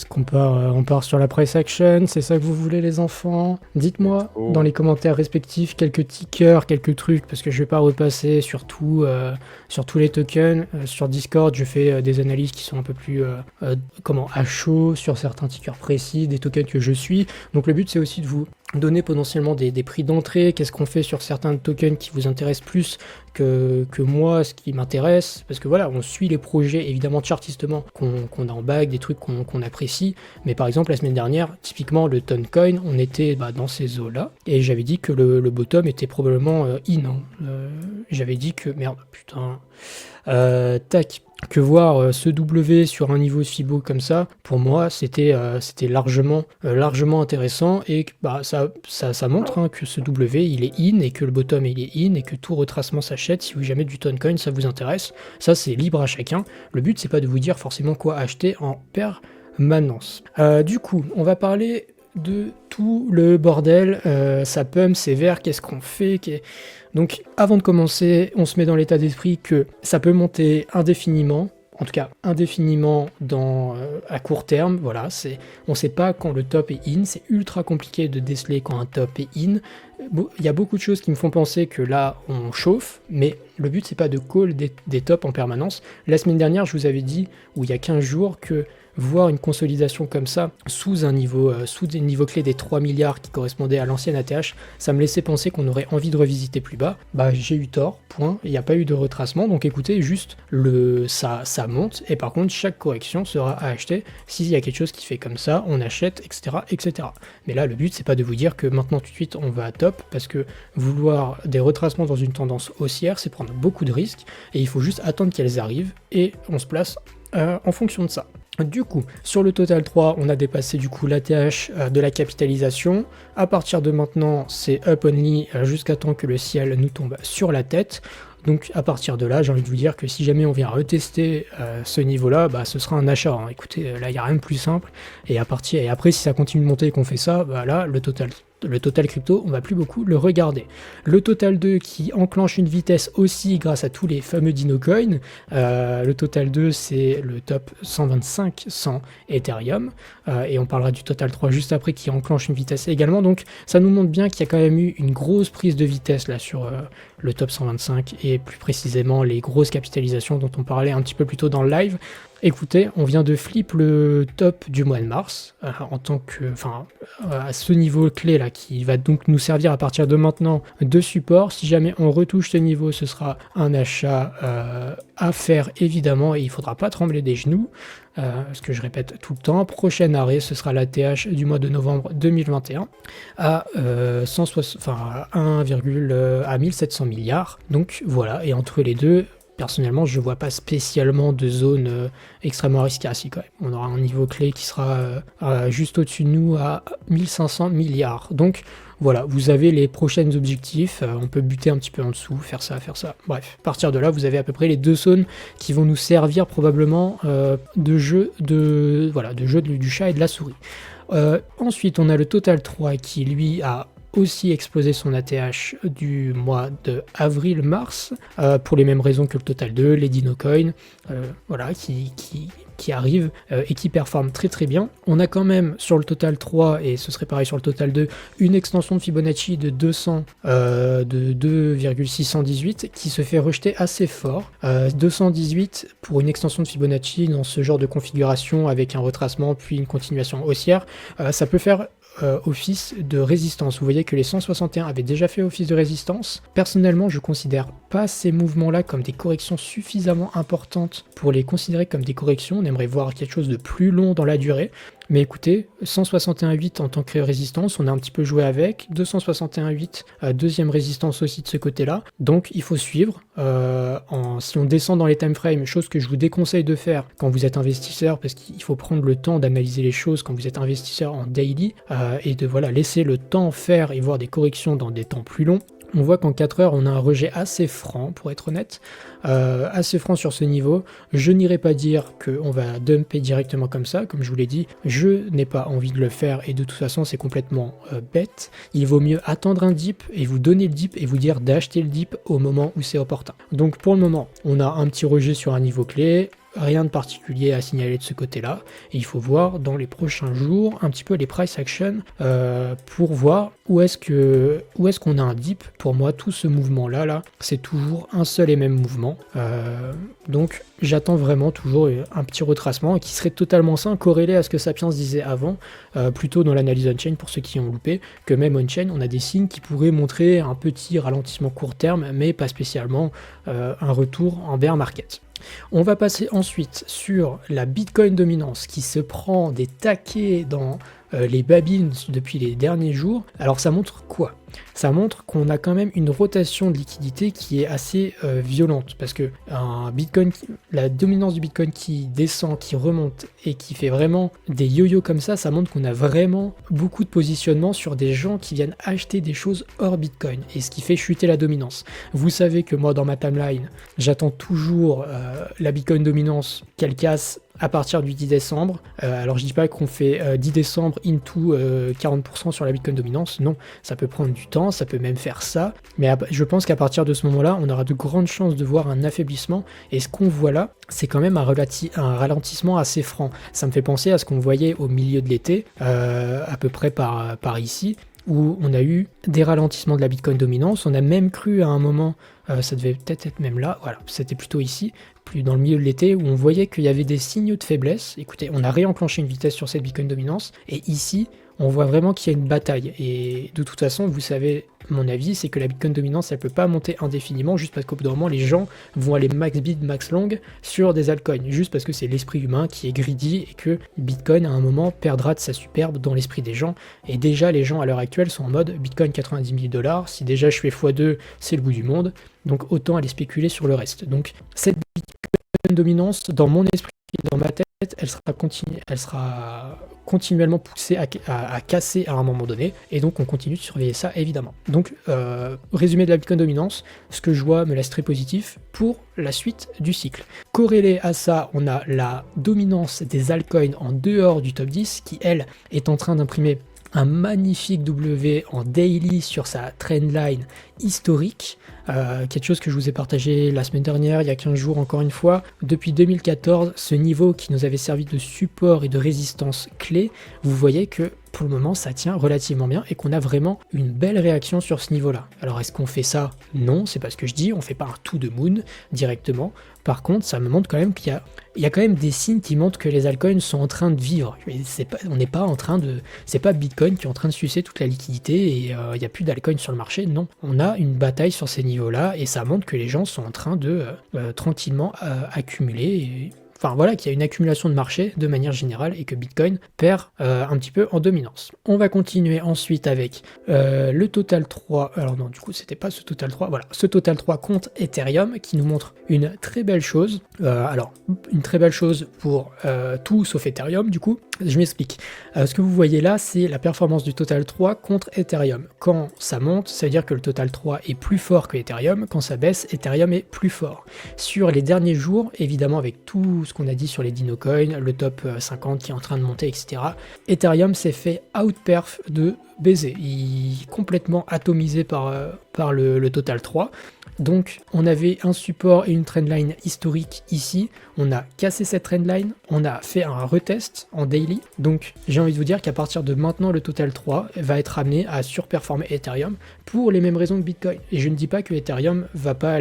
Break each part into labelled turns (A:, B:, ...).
A: Est-ce on part sur la price action? C'est ça que vous voulez, les enfants? Dites-moi
B: Oh.
A: dans les commentaires respectifs quelques tickers, quelques trucs, parce que je vais pas repasser sur tout, sur tous les tokens. Sur Discord, je fais des analyses qui sont un peu plus à chaud sur certains tickers précis, des tokens que je suis. Donc le but, c'est aussi de vous donner potentiellement des prix d'entrée, qu'est-ce qu'on fait sur certains tokens qui vous intéressent plus que moi, ce qui m'intéresse, parce que voilà, on suit les projets évidemment chartistement qu'on a en bague, des trucs qu'on apprécie, mais par exemple la semaine dernière, typiquement le Toncoin, on était dans ces eaux-là, et j'avais dit que le bottom était probablement in, hein. J'avais dit que, merde, putain, tac, que voir ce W sur un niveau Fibo comme ça, pour moi, c'était largement intéressant, et que, ça montre, hein, que ce W, il est in, et que le bottom, il est in, et que tout retracement s'achète. Si jamais du Toncoin, ça vous intéresse, ça, c'est libre à chacun. Le but, c'est pas de vous dire forcément quoi acheter en permanence. Du coup, on va parler de tout le bordel, ça pump, c'est vert, qu'est-ce qu'on fait, Donc avant de commencer, on se met dans l'état d'esprit que ça peut monter indéfiniment, en tout cas indéfiniment à court terme, voilà, on ne sait pas quand le top est in, c'est ultra compliqué de déceler quand un top est in. Il y a beaucoup de choses qui me font penser que là on chauffe, mais le but c'est pas de call des tops en permanence. La semaine dernière, je vous avais dit, ou il y a 15 jours, que voir une consolidation comme ça sous des niveaux clés des 3 milliards qui correspondaient à l'ancienne ATH, ça me laissait penser qu'on aurait envie de revisiter plus bas. J'ai eu tort, point, il n'y a pas eu de retracement, donc écoutez, juste ça monte, et par contre chaque correction sera à acheter. S'il y a quelque chose qui fait comme ça, on achète, etc., etc. Mais là, le but c'est pas de vous dire que maintenant tout de suite on va à top, parce que vouloir des retracements dans une tendance haussière, c'est prendre beaucoup de risques, et il faut juste attendre qu'elles arrivent, et on se place en fonction de ça. Du coup, sur le total 3, on a dépassé du coup l'ATH de la capitalisation. À partir de maintenant, c'est up only jusqu'à temps que le ciel nous tombe sur la tête. Donc à partir de là, j'ai envie de vous dire que si jamais on vient retester ce niveau-là, ce sera un achat, hein. Écoutez, là il n'y a rien de plus simple. Et après, si ça continue de monter et qu'on fait ça, là le total crypto, on va plus beaucoup le regarder. Le total 2 qui enclenche une vitesse aussi grâce à tous les fameux Dinocoin. Le total 2, c'est le top 125-100 Ethereum. Et on parlera du total 3 juste après, qui enclenche une vitesse également. Donc ça nous montre bien qu'il y a quand même eu une grosse prise de vitesse là sur le top 125, et plus précisément les grosses capitalisations dont on parlait un petit peu plus tôt dans le live. Écoutez, on vient de flip le top du mois de mars à ce niveau clé là, qui va donc nous servir à partir de maintenant de support. Si jamais on retouche ce niveau, ce sera un achat à faire évidemment, et il ne faudra pas trembler des genoux. Ce que je répète tout le temps, prochain arrêt, ce sera l'ATH du mois de novembre 2021 à 1700 milliards. Donc voilà, et entre les deux, personnellement, je ne vois pas spécialement de zone extrêmement risquée ici quand même. On aura un niveau clé qui sera juste au-dessus de nous à 1500 milliards. Donc voilà, vous avez les prochains objectifs, on peut buter un petit peu en dessous, faire ça. Bref, à partir de là, vous avez à peu près les deux zones qui vont nous servir probablement de jeu du chat et de la souris. Ensuite, on a le total 3 qui lui a aussi explosé son ATH du mois de avril-mars, pour les mêmes raisons que le total 2, les Dinocoin, qui arrivent et qui performent très très bien. On a quand même sur le total 3, et ce serait pareil sur le total 2, une extension de Fibonacci de 2,618 qui se fait rejeter assez fort. 218 pour une extension de Fibonacci dans ce genre de configuration avec un retracement puis une continuation haussière, ça peut faire office de résistance. Vous voyez que les 161 avaient déjà fait office de résistance. Personnellement, je considère pas ces mouvements-là comme des corrections suffisamment importantes pour les considérer comme des corrections. On aimerait voir quelque chose de plus long dans la durée. Mais écoutez, 161,8 en tant que résistance, on a un petit peu joué avec. 261,8, deuxième résistance aussi de ce côté-là. Donc il faut suivre. Si on descend dans les timeframes, chose que je vous déconseille de faire quand vous êtes investisseur, parce qu'il faut prendre le temps d'analyser les choses quand vous êtes investisseur en daily, et de laisser le temps faire et voir des corrections dans des temps plus longs. On voit qu'en 4 heures, on a un rejet assez franc, pour être honnête, assez franc sur ce niveau. Je n'irai pas dire qu'on va dumper directement comme ça, comme je vous l'ai dit. Je n'ai pas envie de le faire, et de toute façon, c'est complètement bête. Il vaut mieux attendre un dip et vous donner le dip et vous dire d'acheter le dip au moment où c'est opportun. Donc pour le moment, on a un petit rejet sur un niveau clé. rien de particulier à signaler de ce côté-là. Et il faut voir dans les prochains jours un petit peu les price action pour voir où est-ce qu'on a un dip. Pour moi, tout ce mouvement-là, c'est toujours un seul et même mouvement. Donc j'attends vraiment toujours un petit retracement qui serait totalement sain, corrélé à ce que Sapiens disait avant, plutôt dans l'analyse on-chain pour ceux qui ont loupé, que même on-chain, on a des signes qui pourraient montrer un petit ralentissement court terme, mais pas spécialement un retour en bear market. On va passer ensuite sur la Bitcoin dominance qui se prend des taquets dans les babines depuis les derniers jours. Alors ça montre quoi? Ça montre qu'on a quand même une rotation de liquidité qui est assez violente, parce que la dominance du Bitcoin qui descend, qui remonte et qui fait vraiment des yo-yo comme ça montre qu'on a vraiment beaucoup de positionnement sur des gens qui viennent acheter des choses hors Bitcoin, et ce qui fait chuter la dominance. Vous savez que moi dans ma timeline, j'attends toujours la Bitcoin dominance qu'elle casse à partir du 10 décembre. Alors je dis pas qu'on fait 10 décembre into 40% sur la Bitcoin dominance, non, ça peut prendre du temps, ça peut même faire ça, mais je pense qu'à partir de ce moment-là, on aura de grandes chances de voir un affaiblissement, et ce qu'on voit là, c'est quand même un ralentissement assez franc. Ça me fait penser à ce qu'on voyait au milieu de l'été, à peu près par ici, où on a eu des ralentissements de la Bitcoin dominance. On a même cru à un moment, ça devait peut-être être même là, voilà, c'était plutôt ici, plus dans le milieu de l'été, où on voyait qu'il y avait des signaux de faiblesse. Écoutez, on a réenclenché une vitesse sur cette Bitcoin dominance, et ici, on voit vraiment qu'il y a une bataille. Et de toute façon, vous savez, mon avis, c'est que la Bitcoin dominance, elle peut pas monter indéfiniment, juste parce qu'au bout d'un moment, les gens vont aller max bid, max long sur des altcoins, juste parce que c'est l'esprit humain qui est greedy, et que Bitcoin, à un moment, perdra de sa superbe dans l'esprit des gens. Et déjà, les gens, à l'heure actuelle, sont en mode Bitcoin 90 000 $, si déjà je fais x2, c'est le bout du monde, donc autant aller spéculer sur le reste. Donc, cette Bitcoin dominance, dans mon esprit, dans ma tête, elle sera continuellement poussée à casser à un moment donné, et donc on continue de surveiller ça évidemment. Donc résumé de la Bitcoin dominance, ce que je vois me laisse très positif pour la suite du cycle. Corrélé à ça, on a la dominance des altcoins en dehors du top 10 qui elle est en train d'imprimer un magnifique W en daily sur sa trendline historique, quelque chose que je vous ai partagé la semaine dernière, il y a 15 jours encore une fois. Depuis 2014, ce niveau qui nous avait servi de support et de résistance clé, vous voyez que pour le moment ça tient relativement bien et qu'on a vraiment une belle réaction sur ce niveau-là. Alors est-ce qu'on fait ça? Non, c'est pas ce que je dis, on fait pas un to the moon directement. Par contre, ça me montre quand même qu'il y a quand même des signes qui montrent que les altcoins sont en train de vivre. On n'est pas en train de... C'est pas Bitcoin qui est en train de sucer toute la liquidité et il n'y a plus d'altcoins sur le marché, non. On a une bataille sur ces niveaux-là et ça montre que les gens sont en train de tranquillement accumuler. Enfin voilà, qu'il y a une accumulation de marché de manière générale et que Bitcoin perd un petit peu en dominance. On va continuer ensuite avec le Total 3. Alors non, du coup, c'était pas ce Total 3. Voilà, ce Total 3 contre Ethereum qui nous montre une très belle chose. Alors, une très belle chose pour tout sauf Ethereum, du coup. Je m'explique. Ce que vous voyez là, c'est la performance du Total 3 contre Ethereum. Quand ça monte, ça veut dire que le Total 3 est plus fort que Ethereum. Quand ça baisse, Ethereum est plus fort. Sur les derniers jours, évidemment, avec tout ce qu'on a dit sur les DinoCoin, le top 50 qui est en train de monter, etc., Ethereum s'est fait outperf de baiser. Il est complètement atomisé par le Total 3. Donc on avait un support et une trendline historique ici, on a cassé cette trendline, on a fait un retest en daily, donc j'ai envie de vous dire qu'à partir de maintenant le Total 3 va être amené à surperformer Ethereum pour les mêmes raisons que Bitcoin. Et je ne dis pas que Ethereum va pas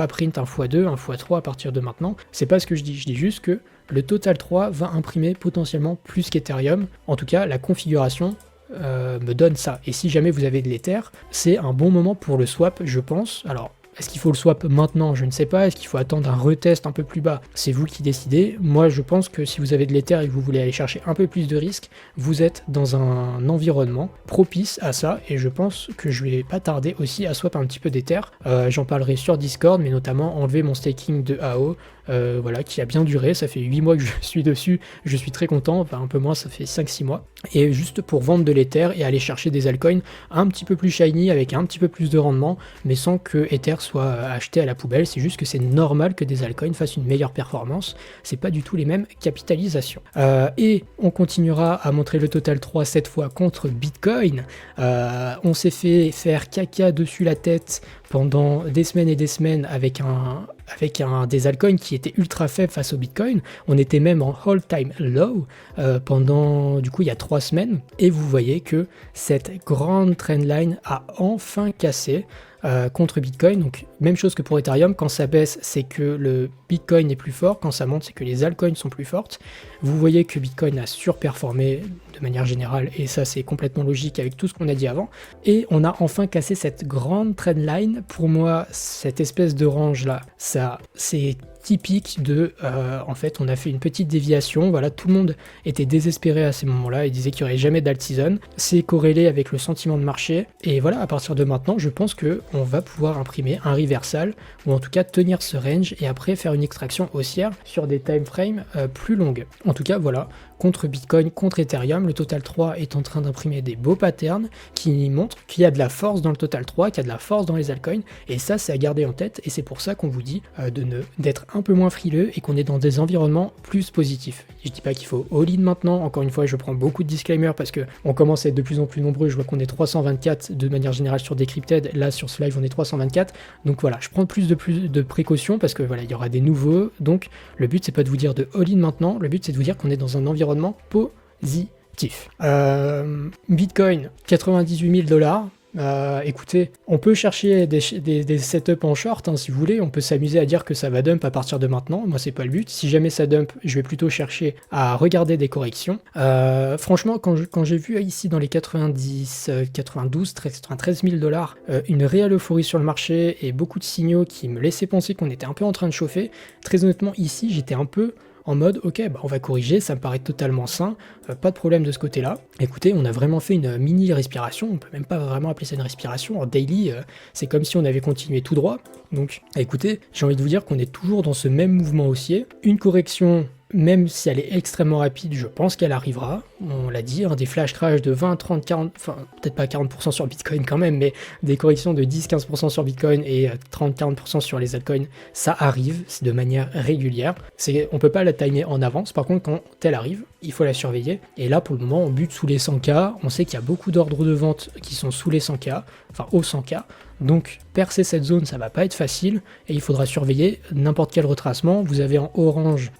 A: print un x2, un x3 à partir de maintenant, c'est pas ce que je dis juste que le Total 3 va imprimer potentiellement plus qu'Ethereum, en tout cas la configuration me donne ça. Et si jamais vous avez de l'Ether, c'est un bon moment pour le swap, je pense. Alors, est-ce qu'il faut le swap maintenant? Je ne sais pas. Est-ce qu'il faut attendre un retest un peu plus bas? C'est vous qui décidez. Moi, je pense que si vous avez de l'Ether et que vous voulez aller chercher un peu plus de risques, vous êtes dans un environnement propice à ça. Et je pense que je vais pas tarder aussi à swap un petit peu d'Ether. J'en parlerai sur Discord, mais notamment enlever mon staking de AO. Voilà, qui a bien duré, ça fait 8 mois que je suis dessus, je suis très content, enfin un peu moins, ça fait 5-6 mois, et juste pour vendre de l'Ether et aller chercher des altcoins un petit peu plus shiny, avec un petit peu plus de rendement, mais sans que Ether soit acheté à la poubelle. C'est juste que c'est normal que des altcoins fassent une meilleure performance, c'est pas du tout les mêmes capitalisations. Et on continuera à montrer le Total 3 cette fois contre Bitcoin. On s'est fait faire caca dessus la tête pendant des semaines et des semaines avec avec des altcoins qui étaient ultra faibles face au Bitcoin. On était même en all-time low pendant, du coup, il y a 3 semaines. Et vous voyez que cette grande trendline a enfin cassé contre Bitcoin. Donc même chose que pour Ethereum, quand ça baisse c'est que le Bitcoin est plus fort, quand ça monte c'est que les altcoins sont plus fortes. Vous voyez que Bitcoin a surperformé de manière générale et ça c'est complètement logique avec tout ce qu'on a dit avant. Et on a enfin cassé cette grande trendline. Pour moi cette espèce de range là, ça c'est typique de, en fait, on a fait une petite déviation, voilà, tout le monde était désespéré à ces moments-là, il disait qu'il n'y aurait jamais d'alt season, c'est corrélé avec le sentiment de marché, et voilà, à partir de maintenant, je pense que on va pouvoir imprimer un reversal, ou en tout cas tenir ce range, et après faire une extraction haussière sur des time frames plus longues. En tout cas, voilà, contre Bitcoin, contre Ethereum, le Total 3 est en train d'imprimer des beaux patterns qui montrent qu'il y a de la force dans le Total 3, qu'il y a de la force dans les altcoins, et ça c'est à garder en tête, et c'est pour ça qu'on vous dit d'être un peu moins frileux et qu'on est dans des environnements plus positifs. Je dis pas qu'il faut all-in maintenant, encore une fois je prends beaucoup de disclaimers parce que on commence à être de plus en plus nombreux, je vois qu'on est 324 de manière générale sur Decrypted, là sur ce live on est 324, donc voilà, je prends plus de précautions parce que voilà, il y aura des nouveaux, donc le but c'est pas de vous dire de all-in maintenant, le but c'est de vous dire qu'on est dans un environnement positif. Bitcoin, 98 000 $. Écoutez, on peut chercher des setups en short si vous voulez, on peut s'amuser à dire que ça va dump à partir de maintenant, moi c'est pas le but, si jamais ça dump, je vais plutôt chercher à regarder des corrections. Franchement, quand j'ai vu ici dans les 90, 92, 93 000 $, une réelle euphorie sur le marché et beaucoup de signaux qui me laissaient penser qu'on était un peu en train de chauffer, très honnêtement ici j'étais un peu en mode ok bah on va corriger, ça me paraît totalement sain, pas de problème de ce côté là. Écoutez, on a vraiment fait une mini respiration, on peut même pas vraiment appeler ça une respiration, en daily c'est comme si on avait continué tout droit, donc écoutez, j'ai envie de vous dire qu'on est toujours dans ce même mouvement haussier, une correction même si elle est extrêmement rapide, je pense qu'elle arrivera, on l'a dit, des flash crash de 20, 30, 40, enfin peut-être pas 40% sur Bitcoin quand même, mais des corrections de 10-15% sur Bitcoin et 30-40% sur les altcoins, ça arrive, c'est de manière régulière, on peut pas la timer en avance, par contre quand elle arrive, il faut la surveiller, et là pour le moment on bute sous les 100K, on sait qu'il y a beaucoup d'ordres de vente qui sont sous les 100K, enfin aux 100K, donc percer cette zone ça va pas être facile et il faudra surveiller n'importe quel retracement. Vous avez en orange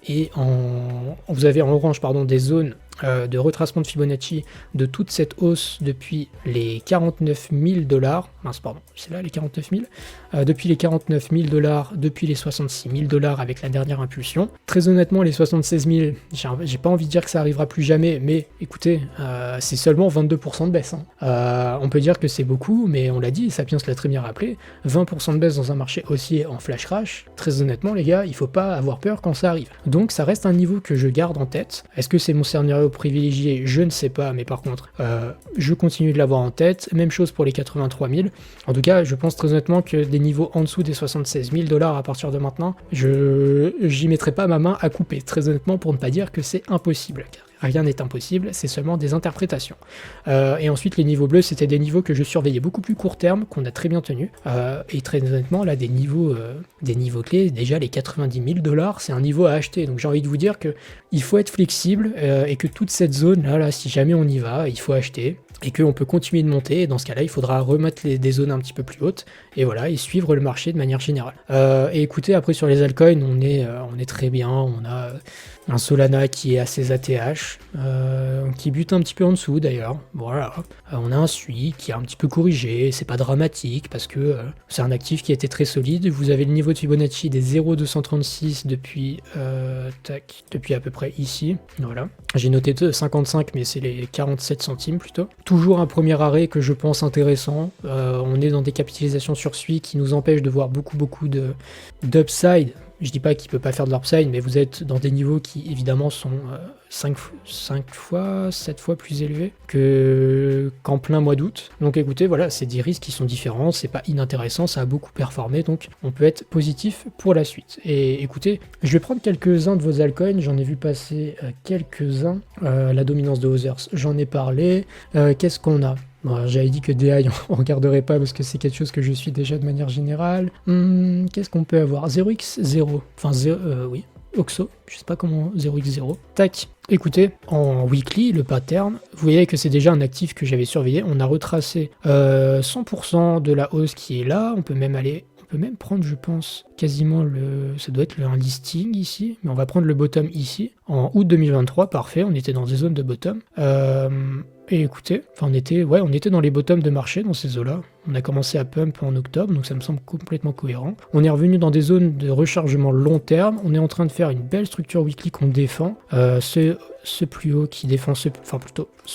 A: des zones de retracement de Fibonacci de toute cette hausse depuis les 49 000 $, mince pardon, c'est là les 49 000, depuis les 49 000 $, depuis les 66 000 $ avec la dernière impulsion. Très honnêtement les 76 000, j'ai pas envie de dire que ça arrivera plus jamais, mais écoutez, c'est seulement 22% de baisse. On peut dire que c'est beaucoup, mais on l'a dit, Sapiens l'a très bien rappelé, 20% de baisse dans un marché haussier en flash crash, très honnêtement les gars, il faut pas avoir peur quand ça arrive. Donc ça reste un niveau que je garde en tête. Est-ce que c'est mon scénario privilégié? Je ne sais pas, mais par contre, je continue de l'avoir en tête. Même chose pour les 83 000. En tout cas, je pense très honnêtement que des niveaux en dessous des 76 000 $ à partir de maintenant, j'y mettrai pas ma main à couper, très honnêtement, pour ne pas dire que c'est impossible. Rien n'est impossible, c'est seulement des interprétations. Et ensuite, les niveaux bleus, c'était des niveaux que je surveillais beaucoup plus court terme, qu'on a très bien tenus. Et très honnêtement, là, des niveaux clés, déjà les 90 000 $, c'est un niveau à acheter. Donc j'ai envie de vous dire que il faut être flexible et que toute cette zone là, si jamais on y va, il faut acheter. Et qu'on peut continuer de monter, et dans ce cas-là, il faudra remettre des zones un petit peu plus hautes, et voilà, et suivre le marché de manière générale. Et écoutez, après sur les altcoins, on est très bien, on a un Solana qui est à ses ATH, qui bute un petit peu en dessous d'ailleurs, voilà. On a un SUI qui a un petit peu corrigé, c'est pas dramatique, parce que c'est un actif qui a été très solide, vous avez le niveau de Fibonacci des 0,236 depuis à peu près ici, voilà. J'ai noté 55, mais c'est les 47 centimes plutôt. Toujours un premier arrêt que je pense intéressant. On est dans des capitalisations sur SUI qui nous empêchent de voir beaucoup d'upside. Je dis pas qu'il peut pas faire de l'upside, mais vous êtes dans des niveaux qui évidemment sont 7 fois plus élevés qu'en plein mois d'août. Donc écoutez, voilà, c'est des risques qui sont différents, c'est pas inintéressant, ça a beaucoup performé, donc on peut être positif pour la suite. Et écoutez, je vais prendre quelques-uns de vos altcoins, j'en ai vu passer quelques-uns. La dominance de Others, j'en ai parlé. Qu'est-ce qu'on a? Bon, j'avais dit que DI on regarderait pas parce que c'est quelque chose que je suis déjà de manière générale. Qu'est-ce qu'on peut avoir? 0x0, enfin oui, Oxo, je sais pas comment, 0x0. Tac, écoutez, en weekly, le pattern, vous voyez que c'est déjà un actif que j'avais surveillé. On a retracé 100% de la hausse qui est là, on peut peut même prendre, je pense, quasiment ça doit être un listing ici, mais on va prendre le bottom ici, en août 2023, parfait, on était dans des zones de bottom. Et écoutez, on était dans les bottoms de marché dans ces eaux-là. On a commencé à pump en octobre, donc ça me semble complètement cohérent. On est revenu dans des zones de rechargement long terme. On est en train de faire une belle structure weekly qu'on défend. Ce plus haut qui défend ce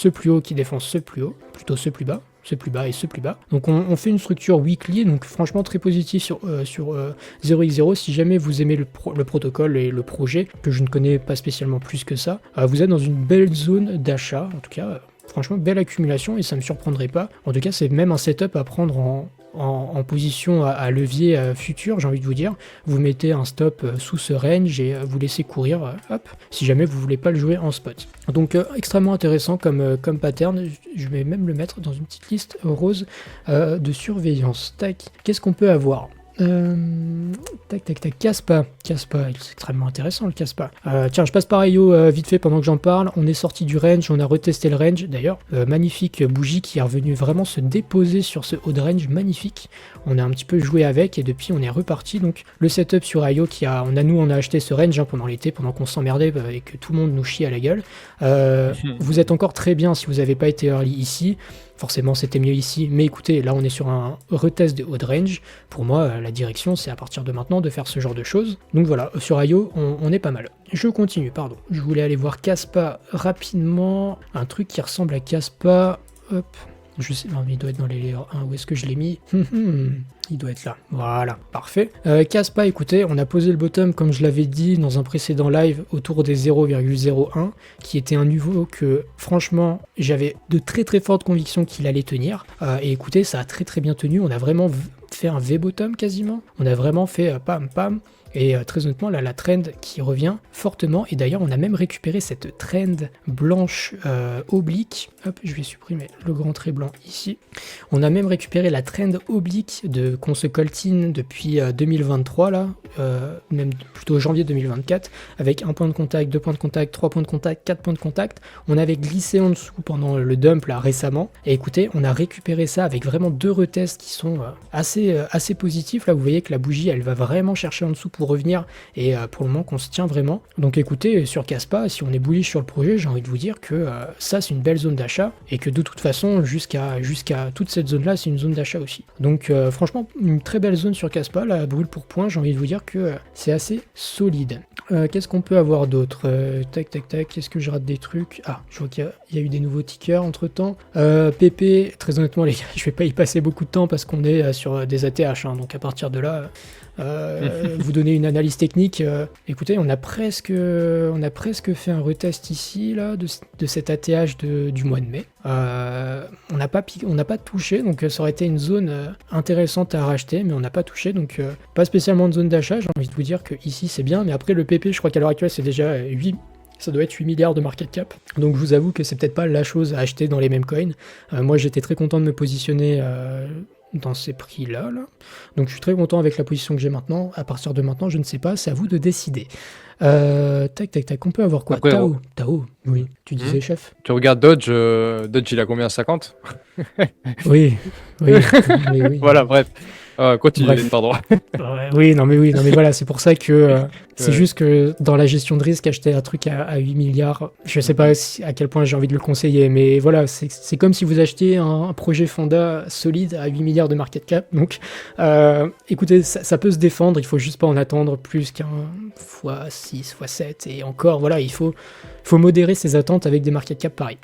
A: plus haut qui défend ce plus haut, plutôt ce plus bas. Ce plus bas et ce plus bas. Donc on fait une structure weekly, donc franchement très positif sur 0x0. Si jamais vous aimez le protocole et le projet, que je ne connais pas spécialement plus que ça, vous êtes dans une belle zone d'achat, en tout cas. Franchement, belle accumulation et ça ne me surprendrait pas. En tout cas, c'est même un setup à prendre en position à levier futur, j'ai envie de vous dire. Vous mettez un stop sous ce range et vous laissez courir, hop, si jamais vous voulez pas le jouer en spot. Donc, extrêmement intéressant comme pattern. Je vais même le mettre dans une petite liste rose de surveillance. Tac, qu'est-ce qu'on peut avoir ? Kaspa, c'est extrêmement intéressant le Kaspa. Tiens, je passe par IO vite fait pendant que j'en parle. On est sorti du range, on a retesté le range d'ailleurs. Magnifique bougie qui est revenue vraiment se déposer sur ce haut de range, magnifique. On a un petit peu joué avec et depuis on est reparti. Donc le setup sur IO on a acheté ce range pendant l'été, pendant qu'on s'emmerdait et que tout le monde nous chie à la gueule. Vous êtes encore très bien si vous n'avez pas été early ici. Forcément, c'était mieux ici. Mais écoutez, là, on est sur un retest de haut de range. Pour moi, la direction, c'est à partir de maintenant de faire ce genre de choses. Donc voilà, sur IO, on est pas mal. Je continue, pardon. Je voulais aller voir Kaspa rapidement. Un truc qui ressemble à Kaspa. Hop. Je sais, non, mais il doit être dans les layers 1. Où est-ce que je l'ai mis? Il doit être là. Voilà, parfait. Kaspa, écoutez, on a posé le bottom, comme je l'avais dit dans un précédent live, autour des 0,01, qui était un niveau que, franchement, j'avais de très très fortes convictions qu'il allait tenir. Et écoutez, ça a très très bien tenu. On a vraiment fait un V-bottom quasiment. On a vraiment fait pam pam. Et très honnêtement, là, la trend qui revient fortement. Et d'ailleurs, on a même récupéré cette trend blanche oblique. Hop, je vais supprimer le grand trait blanc ici. On a même récupéré la trend oblique qu'on se coltine depuis 2023, là, même plutôt janvier 2024, avec 1 point de contact, 2 points de contact, 3 points de contact, 4 points de contact. On avait glissé en dessous pendant le dump, là, récemment. Et écoutez, on a récupéré ça avec vraiment 2 retests qui sont assez positifs. Là, vous voyez que la bougie, elle va vraiment chercher en dessous pour revenir et pour le moment qu'on se tient vraiment. Donc écoutez, sur Kaspa, si on est bullish sur le projet, j'ai envie de vous dire que ça c'est une belle zone d'achat et que de toute façon jusqu'à toute cette zone là c'est une zone d'achat aussi. Donc franchement une très belle zone sur Kaspa, la brûle pour point, j'ai envie de vous dire que c'est assez solide. Qu'est-ce qu'on peut avoir d'autre? Tac, est-ce que je rate des trucs? Ah, je vois qu'il y a eu des nouveaux tickers entre temps. PP, très honnêtement les gars, je vais pas y passer beaucoup de temps parce qu'on est sur des ATH, hein, donc à partir de là vous donner une analyse technique. Écoutez, on a presque fait un retest ici là de cet ATH du mois de mai. On n'a pas touché, donc ça aurait été une zone intéressante à racheter, mais on n'a pas touché, donc pas spécialement de zone d'achat. J'ai envie de vous dire que ici c'est bien, mais après le PP, je crois qu'à l'heure actuelle c'est déjà 8. Ça doit être 8 milliards de market cap. Donc je vous avoue que c'est peut-être pas la chose à acheter dans les mêmes coins. Moi j'étais très content de me positionner dans ces prix-là. Donc je suis très content avec la position que j'ai maintenant. À partir de maintenant, je ne sais pas, c'est à vous de décider. On peut avoir quoi?
B: Après,
A: Tao, oui, tu disais chef.
B: Tu regardes Dodge, Dodge il a combien? 50?
A: Oui.
B: Voilà, bref. Continue,
A: Bref.
B: pardon.
A: Oui, non mais voilà, c'est pour ça que c'est juste que dans la gestion de risque, acheter un truc à 8 milliards, je sais pas à quel point j'ai envie de le conseiller, mais voilà, c'est comme si vous achetiez un projet Fonda solide à 8 milliards de market cap, donc écoutez, ça peut se défendre, il faut juste pas en attendre plus qu'un x6, x7, et encore, voilà, il faut modérer ses attentes avec des market cap pareils.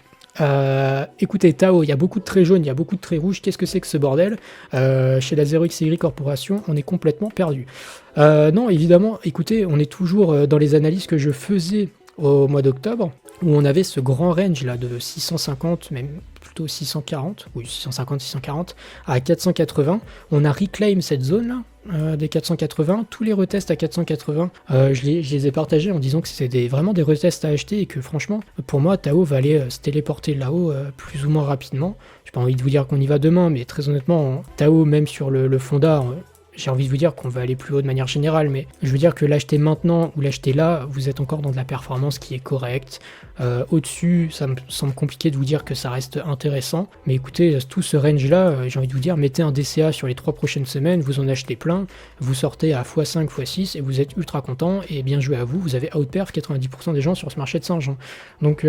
A: Écoutez, Tao, il y a beaucoup de traits jaunes, il y a beaucoup de traits rouges, qu'est-ce que c'est que ce bordel? Chez la 0xY Corporation, on est complètement perdu. Non, évidemment, écoutez, on est toujours dans les analyses que je faisais au mois d'octobre, où on avait ce grand range là de 650, même plutôt 640, oui 650, 640 à 480. On a reclaim cette zone là des 480, tous les retests à 480, je les ai partagés en disant que c'était vraiment des retests à acheter et que franchement, pour moi, Tao va aller se téléporter là-haut plus ou moins rapidement. J'ai pas envie de vous dire qu'on y va demain, mais très honnêtement, Tao, même sur le Fonda, j'ai envie de vous dire qu'on va aller plus haut de manière générale, mais je veux dire que l'acheter maintenant ou l'acheter là, vous êtes encore dans de la performance qui est correcte. Au-dessus, ça me semble compliqué de vous dire que ça reste intéressant, mais écoutez, tout ce range-là, j'ai envie de vous dire, mettez un DCA sur les 3 prochaines semaines, vous en achetez plein, vous sortez à x5, x6 et vous êtes ultra content, et bien joué à vous, vous avez outperf 90% des gens sur ce marché de singe. Donc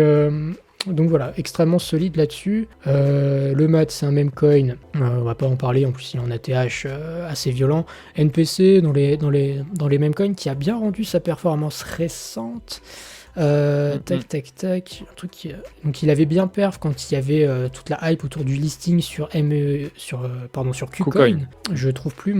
A: voilà, extrêmement solide là-dessus. Le mat, c'est un meme coin, on va pas en parler, en plus il est en ATH assez violent. NPC dans les meme coins qui a bien rendu sa performance récente. Tac, un truc donc il avait bien perf quand il y avait toute la hype autour du listing sur KuCoin. Je trouve plus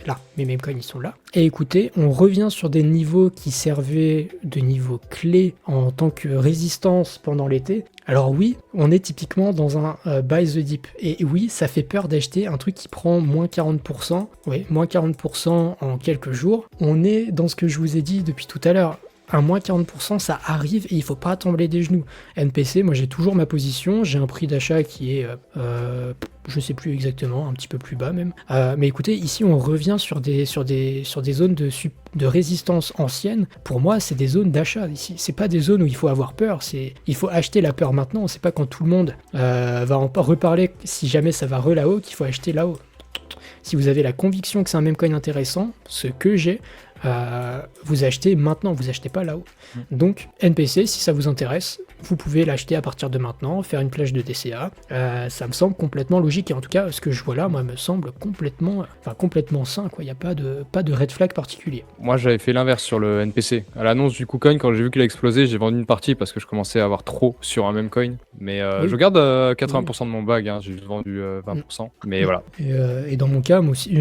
A: là, mes meme coins ils sont là. Et écoutez, on revient sur des niveaux qui servaient de niveaux clés en tant que résistance pendant l'été. Alors oui, on est typiquement dans un buy the dip. Et oui, ça fait peur d'acheter un truc qui prend moins 40%. Oui, moins 40% en quelques jours. On est dans ce que je vous ai dit depuis tout à l'heure. Un moins 40%, ça arrive et il faut pas trembler des genoux. NPC, moi j'ai toujours ma position, j'ai un prix d'achat qui est, je sais plus exactement, un petit peu plus bas même. Mais écoutez, ici on revient sur des zones de résistance anciennes. Pour moi, c'est des zones d'achat ici. C'est pas des zones où il faut avoir peur. Il faut acheter la peur maintenant. C'est pas quand tout le monde va en reparler, si jamais ça va là-haut, qu'il faut acheter là-haut. Si vous avez la conviction que c'est un meme coin intéressant, ce que j'ai, vous achetez maintenant, vous achetez pas là-haut. Donc NPC, si ça vous intéresse, vous pouvez l'acheter à partir de maintenant, faire une plage de DCA. Ça me semble complètement logique, et en tout cas, ce que je vois là, moi, me semble complètement sain, quoi. Il n'y a pas de red flag particulier.
B: Moi, j'avais fait l'inverse sur le NPC. À l'annonce du KuCoin, quand j'ai vu qu'il a explosé, j'ai vendu une partie parce que je commençais à avoir trop sur un même coin. Mais oui. Je garde 80% de mon bag, hein. J'ai juste vendu 20%. Mais voilà.
A: Et dans mon cas, moi aussi,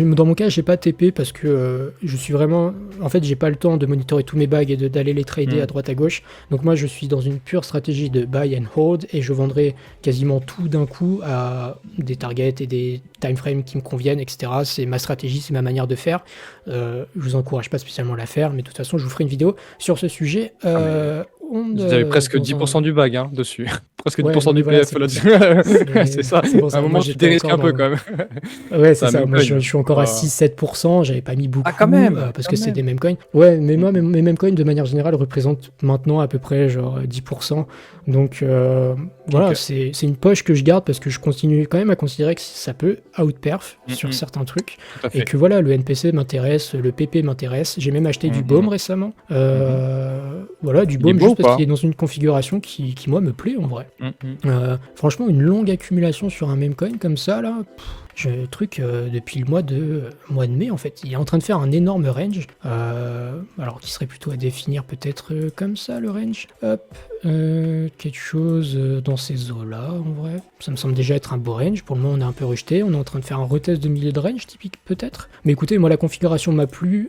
A: j'ai pas TP parce que je suis vraiment... En fait, j'ai pas le temps de monitorer tous mes bags et d'aller les trader à droite à gauche. Donc moi, je suis dans une pure stratégie de buy and hold, et je vendrai quasiment tout d'un coup à des targets et des time frames qui me conviennent, etc. C'est ma stratégie, c'est ma manière de faire. Je vous encourage pas spécialement à la faire, mais de toute façon, je vous ferai une vidéo sur ce sujet.
B: Vous avez presque 10% du bag du presque 10% du PF là-dessus. C'est ça. À un moment, tu dérisques un peu quand même.
A: Ouais, c'est ça. Moi, je suis encore à 6-7%. J'avais pas mis beaucoup.
B: Ah, quand même.
A: Parce que c'est des meme coins. Ouais, mais moi, mes meme coins, de manière générale, représentent maintenant à peu près genre 10%. Donc, voilà, okay. C'est une poche que je garde parce que je continue quand même à considérer que ça peut outperf sur certains trucs. Et que voilà, le NPC m'intéresse, le PP m'intéresse. J'ai même acheté du baume récemment. Voilà, du baume juste parce qu'il est dans une configuration qui moi, me plaît en vrai. Franchement, une longue accumulation sur un meme coin comme ça, là... J'ai truc depuis le mois de mai en fait. Il est en train de faire un énorme range. Alors qui serait plutôt à définir peut-être comme ça le range. Hop. Quelque chose dans ces eaux-là en vrai. Ça me semble déjà être un beau range. Pour le moment on est un peu rejeté. On est en train de faire un retest de milieu de range typique peut-être. Mais écoutez, moi la configuration m'a plu.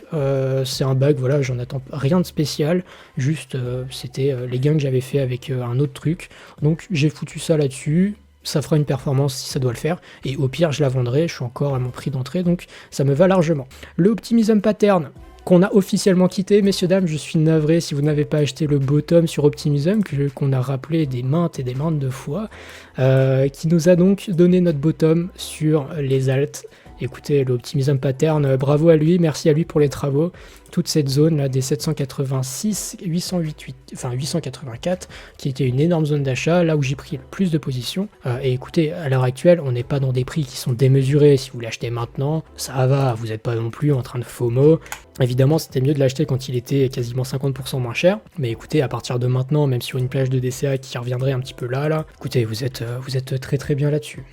A: C'est un bug, voilà, j'en attends rien de spécial. Juste c'était les gains que j'avais fait avec un autre truc. Donc j'ai foutu ça là-dessus. Ça fera une performance si ça doit le faire, et au pire je la vendrai, je suis encore à mon prix d'entrée, donc ça me va largement. Le Optimism Pattern qu'on a officiellement quitté, messieurs dames, je suis navré si vous n'avez pas acheté le bottom sur Optimism, qu'on a rappelé des maintes et des maintes de fois, qui nous a donc donné notre bottom sur les alts. Écoutez, le Optimism Pattern, bravo à lui, merci à lui pour les travaux. Toute cette zone là des 786, 884, qui était une énorme zone d'achat, là où j'ai pris le plus de positions. Et écoutez, à l'heure actuelle, on n'est pas dans des prix qui sont démesurés. Si vous l'achetez maintenant, ça va, vous n'êtes pas non plus en train de FOMO. Évidemment, c'était mieux de l'acheter quand il était quasiment 50% moins cher. Mais écoutez, à partir de maintenant, même sur une plage de DCA qui reviendrait un petit peu là, écoutez, vous êtes très très bien là-dessus.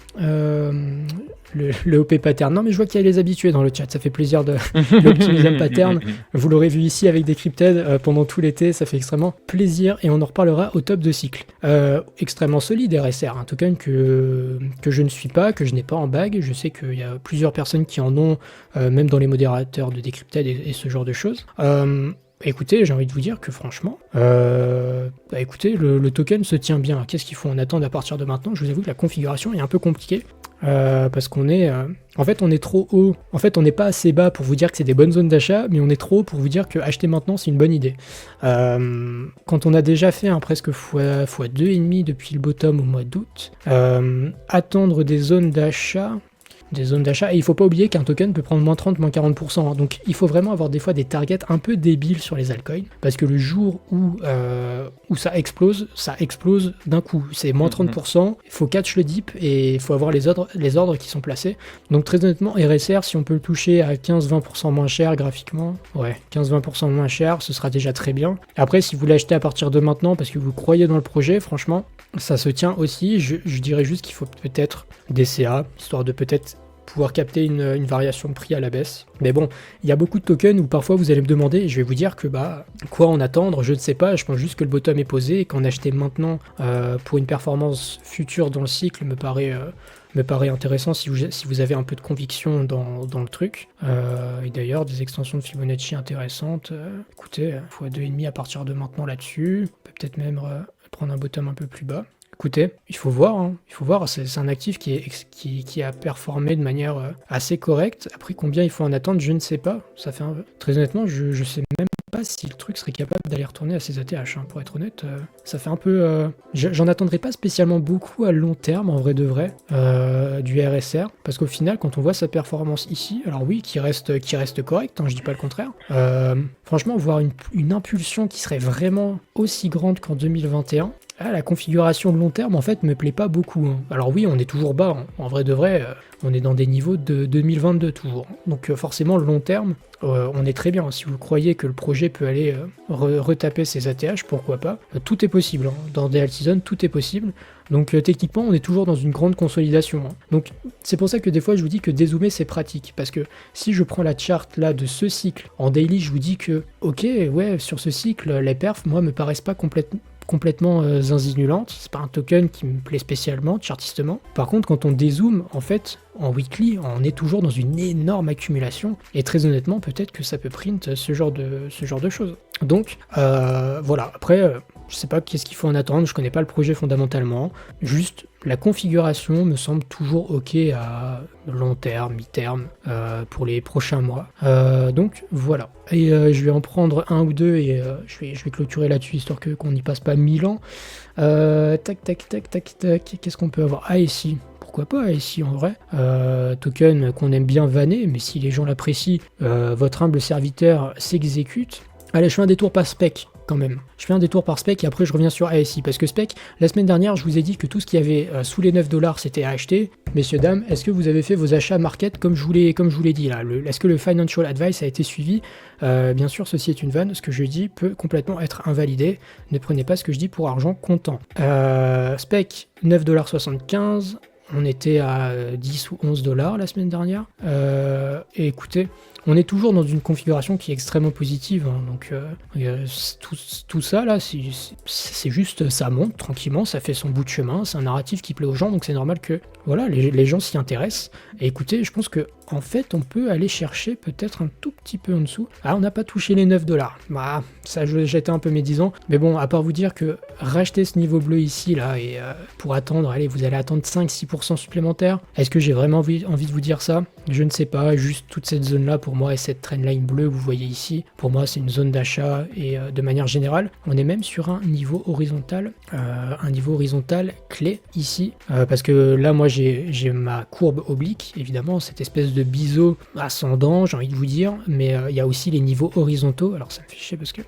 A: Le OP Pattern, non mais je vois qu'il y a les habitués dans le chat, ça fait plaisir de l'Optimism Pattern. Vous l'aurez vu ici avec Decrypted pendant tout l'été, ça fait extrêmement plaisir, et on en reparlera au top de cycle. Extrêmement solide RSR, un token que je ne suis pas, que je n'ai pas en bag. Je sais qu'il y a plusieurs personnes qui en ont, même dans les modérateurs de Decrypted et ce genre de choses. Écoutez, j'ai envie de vous dire que franchement, écoutez, le token se tient bien. Qu'est-ce qu'il faut en attendre à partir de maintenant? Je vous avoue que la configuration est un peu compliquée. Parce qu'on est... en fait, on est trop haut. En fait, on n'est pas assez bas pour vous dire que c'est des bonnes zones d'achat, mais on est trop haut pour vous dire que acheter maintenant, c'est une bonne idée. Quand on a déjà fait un presque x2,5 depuis le bottom au mois d'août, attendre des zones d'achat... des zones d'achat. Et il faut pas oublier qu'un token peut prendre moins 30, moins 40%. Hein. Donc il faut vraiment avoir des fois des targets un peu débiles sur les altcoins, parce que le jour où ça explose d'un coup. C'est moins 30%, il faut catch le dip et il faut avoir les ordres qui sont placés. Donc très honnêtement, RSR, si on peut le toucher à 15-20% moins cher graphiquement, ouais, 15-20% moins cher, ce sera déjà très bien. Après, si vous l'achetez à partir de maintenant parce que vous croyez dans le projet, franchement, ça se tient aussi. Je dirais juste qu'il faut peut-être des CA, histoire de peut-être pouvoir capter une variation de prix à la baisse. Mais bon, il y a beaucoup de tokens où parfois vous allez me demander, et je vais vous dire que quoi en attendre, je ne sais pas, je pense juste que le bottom est posé et qu'en acheter maintenant pour une performance future dans le cycle me paraît intéressant si vous avez un peu de conviction dans le truc. Et d'ailleurs, des extensions de Fibonacci intéressantes. Écoutez, x2,5 à partir de maintenant là-dessus. On peut peut-être même prendre un bottom un peu plus bas. Écoutez, il faut voir, c'est un actif qui a performé de manière assez correcte. Après, combien il faut en attendre, je ne sais pas. Très honnêtement, je sais même pas si le truc serait capable d'aller retourner à ses ATH. Hein. Pour être honnête, ça fait un peu... J'en attendrai pas spécialement beaucoup à long terme, en vrai de vrai, du RSR. Parce qu'au final, quand on voit sa performance ici, alors oui, qui reste correct, hein, je dis pas le contraire. Franchement, voir une impulsion qui serait vraiment aussi grande qu'en 2021... la configuration de long terme, en fait, me plaît pas beaucoup. Hein. Alors oui, on est toujours bas. Hein. En vrai de vrai, on est dans des niveaux de 2022 toujours. Donc forcément, le long terme, on est très bien. Si vous croyez que le projet peut aller retaper ses ATH, pourquoi pas. Tout est possible. Hein. Dans des alt season, tout est possible. Donc techniquement, on est toujours dans une grande consolidation. Hein. Donc c'est pour ça que des fois, je vous dis que dézoomer, c'est pratique. Parce que si je prends la charte là de ce cycle, en daily, je vous dis que, ok, ouais, sur ce cycle, les perfs, moi, me paraissent pas complètement zinzinulante, c'est pas un token qui me plaît spécialement, chartistement. Par contre, quand on dézoome, en fait, en weekly, on est toujours dans une énorme accumulation, et très honnêtement, peut-être que ça peut print ce genre de choses. Donc, voilà, après, je sais pas qu'est-ce qu'il faut en attendre, je connais pas le projet fondamentalement, juste la configuration me semble toujours ok à long terme, mi-terme, pour les prochains mois. Donc voilà. Et je vais en prendre un ou deux et je vais clôturer là-dessus, histoire qu'on n'y passe pas 1000 ans. Tac, qu'est-ce qu'on peut avoir? ici. Pourquoi pas ici en vrai, token qu'on aime bien vanner, mais si les gens l'apprécient, votre humble serviteur s'exécute. Allez, je fais un détour par spec quand même. Je fais un détour par spec et après je reviens sur ASI parce que spec, la semaine dernière je vous ai dit que tout ce qui avait sous les 9$ c'était à acheter. Messieurs, dames, est-ce que vous avez fait vos achats market comme je vous l'ai dit là? Est-ce que le financial advice a été suivi? Bien sûr, ceci est une vanne, ce que je dis peut complètement être invalidé. Ne prenez pas ce que je dis pour argent comptant. Spec 9,75$. On était à 10 ou 11$ la semaine dernière. Et écoutez, on est toujours dans une configuration qui est extrêmement positive. Hein, donc tout ça là, c'est juste, ça monte tranquillement, ça fait son bout de chemin. C'est un narratif qui plaît aux gens, donc c'est normal que voilà, les gens s'y intéressent. Et écoutez, je pense que en fait, on peut aller chercher peut-être un tout petit peu en dessous. Ah, on n'a pas touché les 9$. Bah, ça, j'étais un peu médisant. Mais bon, à part vous dire que racheter ce niveau bleu ici, là, et pour attendre, allez, vous allez attendre 5-6% supplémentaires. Est-ce que j'ai vraiment envie de vous dire ça? Je ne sais pas. Juste toute cette zone-là, pour moi, et cette trendline bleue que vous voyez ici, pour moi, c'est une zone d'achat. Et de manière générale, on est même sur un niveau horizontal clé ici. Parce que là, moi, j'ai ma courbe oblique, évidemment, cette espèce de biseau ascendant, j'ai envie de vous dire, mais il y a aussi les niveaux horizontaux, alors ça me fait chier parce que,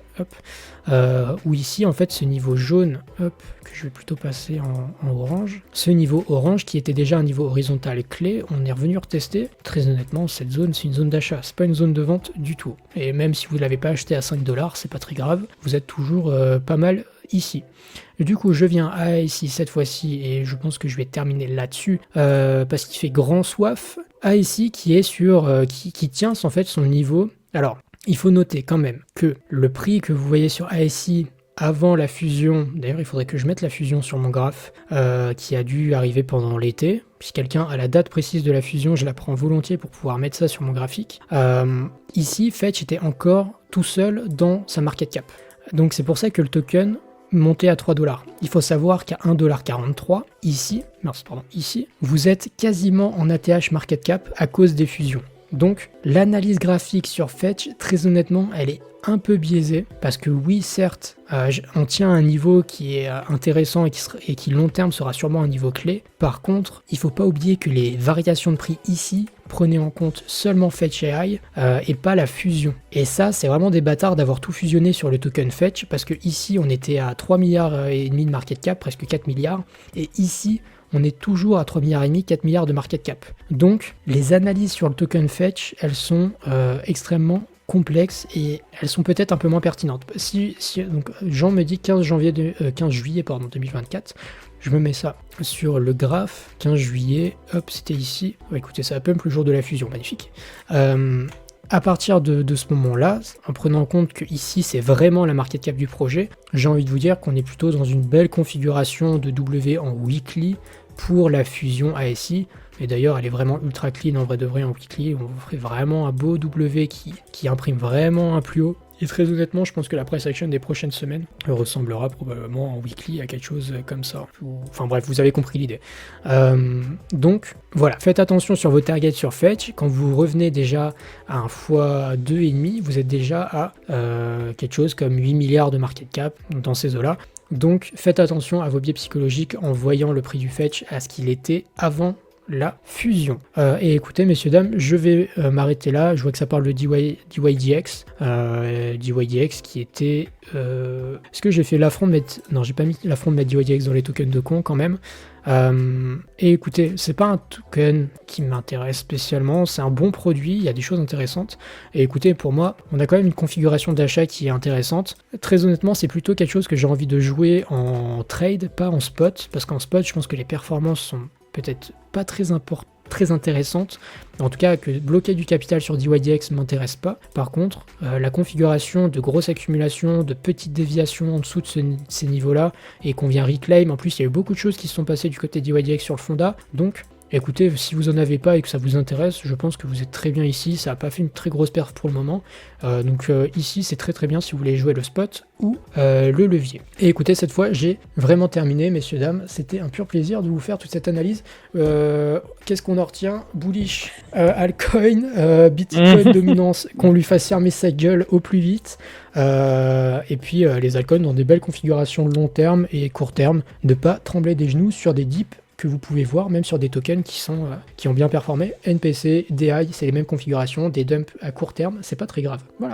A: où ici, en fait, ce niveau jaune, que je vais plutôt passer en orange, ce niveau orange qui était déjà un niveau horizontal clé, on est revenu retester. Très honnêtement, cette zone, c'est une zone d'achat, c'est pas une zone de vente du tout. Et même si vous ne l'avez pas acheté à 5$, c'est pas très grave, vous êtes toujours pas mal ici. Et du coup, je viens à ici cette fois-ci et je pense que je vais terminer là-dessus parce qu'il fait grand soif. ici qui est qui tient en fait son niveau. Alors, il faut noter quand même que le prix que vous voyez sur ASI avant la fusion, d'ailleurs il faudrait que je mette la fusion sur mon graphe, qui a dû arriver pendant l'été. Si quelqu'un a la date précise de la fusion, je la prends volontiers pour pouvoir mettre ça sur mon graphique. Ici, Fetch était encore tout seul dans sa market cap. Donc c'est pour ça que le token monté à 3$. Il faut savoir qu'à 1,43$, ici, vous êtes quasiment en ATH market cap à cause des fusions. Donc l'analyse graphique sur Fetch, très honnêtement, elle est un peu biaisée, parce que oui, certes, on tient un niveau qui est intéressant et qui long terme sera sûrement un niveau clé. Par contre, il faut pas oublier que les variations de prix ici prenaient en compte seulement Fetch AI et pas la fusion. Et ça, c'est vraiment des bâtards d'avoir tout fusionné sur le token Fetch, parce que ici, on était à 3 milliards et demi de market cap, presque 4 milliards, et ici, on est toujours à 3 milliards et demi, 4 milliards de market cap. Donc, les analyses sur le token Fetch, elles sont extrêmement complexes et elles sont peut-être un peu moins pertinentes. Donc, Jean me dit 15 juillet 2024. Je me mets ça sur le graphe. 15 juillet, hop, c'était ici. Écoutez, ça pump le jour de la fusion, magnifique. À partir de ce moment-là, en prenant en compte que ici c'est vraiment la market cap du projet, j'ai envie de vous dire qu'on est plutôt dans une belle configuration de W en weekly pour la fusion ASI. Et d'ailleurs, elle est vraiment ultra clean en vrai de vrai en weekly. On ferait vraiment un beau W qui imprime vraiment un plus haut. Et très honnêtement, je pense que la price action des prochaines semaines ressemblera probablement en weekly à quelque chose comme ça. Enfin bref, vous avez compris l'idée. Donc voilà, faites attention sur vos targets sur Fetch. Quand vous revenez déjà à un x2,5, vous êtes déjà à quelque chose comme 8 milliards de market cap dans ces eaux-là. Donc faites attention à vos biais psychologiques en voyant le prix du Fetch à ce qu'il était avant la fusion. Et écoutez, messieurs, dames, je vais m'arrêter là. Je vois que ça parle de DYDX. DYDX qui était... Est-ce que j'ai fait l'affront de mettre... Non, j'ai pas mis l'affront de mettre DYDX dans les tokens de con quand même. Et écoutez, c'est pas un token qui m'intéresse spécialement, c'est un bon produit, il y a des choses intéressantes. Et écoutez, pour moi, on a quand même une configuration d'achat qui est intéressante. Très honnêtement, c'est plutôt quelque chose que j'ai envie de jouer en trade, pas en spot, parce qu'en spot, je pense que les performances sont peut-être pas très intéressantes. En tout cas, que bloquer du capital sur DYDX ne m'intéresse pas. Par contre, la configuration de grosse accumulation, de petites déviations en dessous de ces niveaux-là, et qu'on vient reclaim, en plus il y a eu beaucoup de choses qui se sont passées du côté de DYDX sur le Fonda, donc écoutez, si vous en avez pas et que ça vous intéresse, je pense que vous êtes très bien ici, ça n'a pas fait une très grosse perf pour le moment, donc ici c'est très très bien si vous voulez jouer le spot ou le levier. Et écoutez, cette fois j'ai vraiment terminé, messieurs dames, c'était un pur plaisir de vous faire toute cette analyse. Qu'est-ce qu'on en retient? Bullish, altcoin, Bitcoin dominance, qu'on lui fasse fermer sa gueule au plus vite, et puis les altcoins dans des belles configurations long terme et court terme, ne pas trembler des genoux sur des dips que vous pouvez voir même sur des tokens qui ont bien performé. NPC, DI, c'est les mêmes configurations, des dumps à court terme, c'est pas très grave. Voilà.